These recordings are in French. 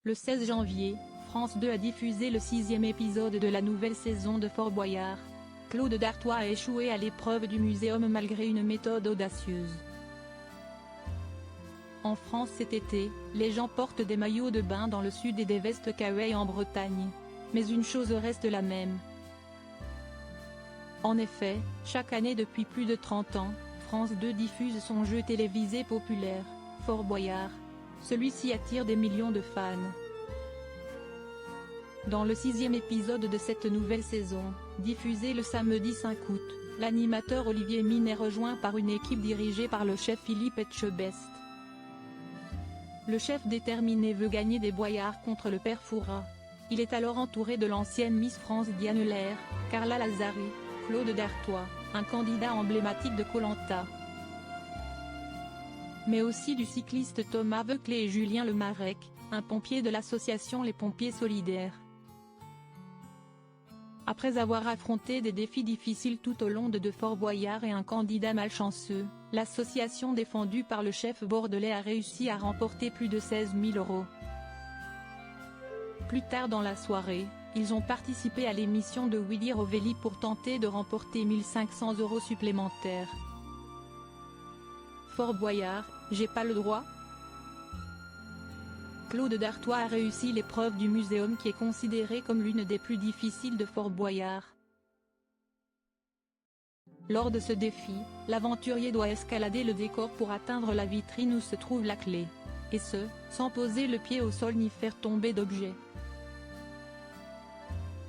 Le 16 janvier, France 2 a diffusé le 6e épisode de la nouvelle saison de Fort Boyard. Claude Dartois a échoué à l'épreuve du muséum malgré une méthode audacieuse. En France cet été, les gens portent des maillots de bain dans le sud et des vestes kawaii en Bretagne. Mais une chose reste la même. En effet, chaque année depuis plus de 30 ans, France 2 diffuse son jeu télévisé populaire, Fort Boyard. Celui-ci attire des millions de fans. Dans le 6e épisode de cette nouvelle saison, diffusé le samedi 5 août, l'animateur Olivier Mine est rejoint par une équipe dirigée par le chef Philippe Etchebest. Le chef déterminé veut gagner des boyards contre le père Fouras. Il est alors entouré de l'ancienne Miss France Diane Lair, Carla Lazari, Claude Dartois, un candidat emblématique de Koh-Lanta, mais aussi du cycliste Thomas Voeckler et Julien Lemarec, un pompier de l'association Les Pompiers Solidaires. Après avoir affronté des défis difficiles tout au long de Fort Boyard et un candidat malchanceux, l'association défendue par le chef bordelais a réussi à remporter plus de 16 000 €. Plus tard dans la soirée, ils ont participé à l'émission de Willy Rovelli pour tenter de remporter 1 500 € supplémentaires. Fort Boyard, j'ai pas le droit? Claude Dartois a réussi l'épreuve du muséum qui est considérée comme l'une des plus difficiles de Fort Boyard. Lors de ce défi, l'aventurier doit escalader le décor pour atteindre la vitrine où se trouve la clé. Et ce, sans poser le pied au sol ni faire tomber d'objets.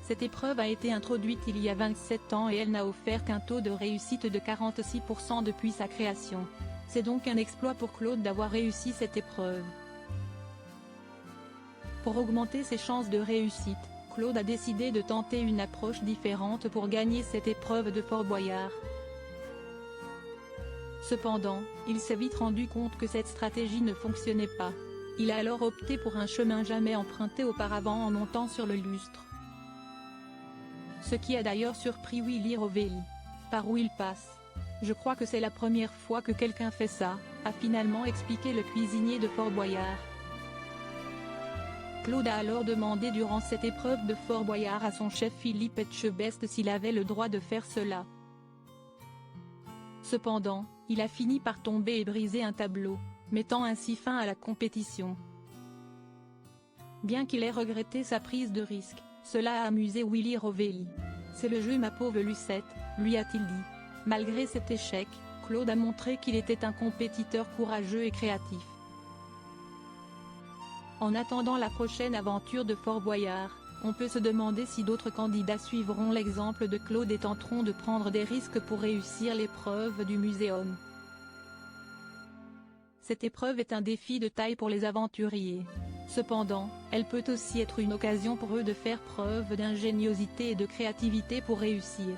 Cette épreuve a été introduite il y a 27 ans et elle n'a offert qu'un taux de réussite de 46% depuis sa création. C'est donc un exploit pour Claude d'avoir réussi cette épreuve. Pour augmenter ses chances de réussite, Claude a décidé de tenter une approche différente pour gagner cette épreuve de Fort Boyard. Cependant, il s'est vite rendu compte que cette stratégie ne fonctionnait pas. Il a alors opté pour un chemin jamais emprunté auparavant en montant sur le lustre. Ce qui a d'ailleurs surpris Willy Rovelli. Par où il passe? Je crois que c'est la première fois que quelqu'un fait ça, a finalement expliqué le cuisinier de Fort Boyard. Claude a alors demandé durant cette épreuve de Fort Boyard à son chef Philippe Etchebest s'il avait le droit de faire cela. Cependant, il a fini par tomber et briser un tableau, mettant ainsi fin à la compétition. Bien qu'il ait regretté sa prise de risque, cela a amusé Willy Rovelli. C'est le jeu ma pauvre Lucette, lui a-t-il dit. Malgré cet échec, Claude a montré qu'il était un compétiteur courageux et créatif. En attendant la prochaine aventure de Fort Boyard, on peut se demander si d'autres candidats suivront l'exemple de Claude et tenteront de prendre des risques pour réussir l'épreuve du muséum. Cette épreuve est un défi de taille pour les aventuriers. Cependant, elle peut aussi être une occasion pour eux de faire preuve d'ingéniosité et de créativité pour réussir.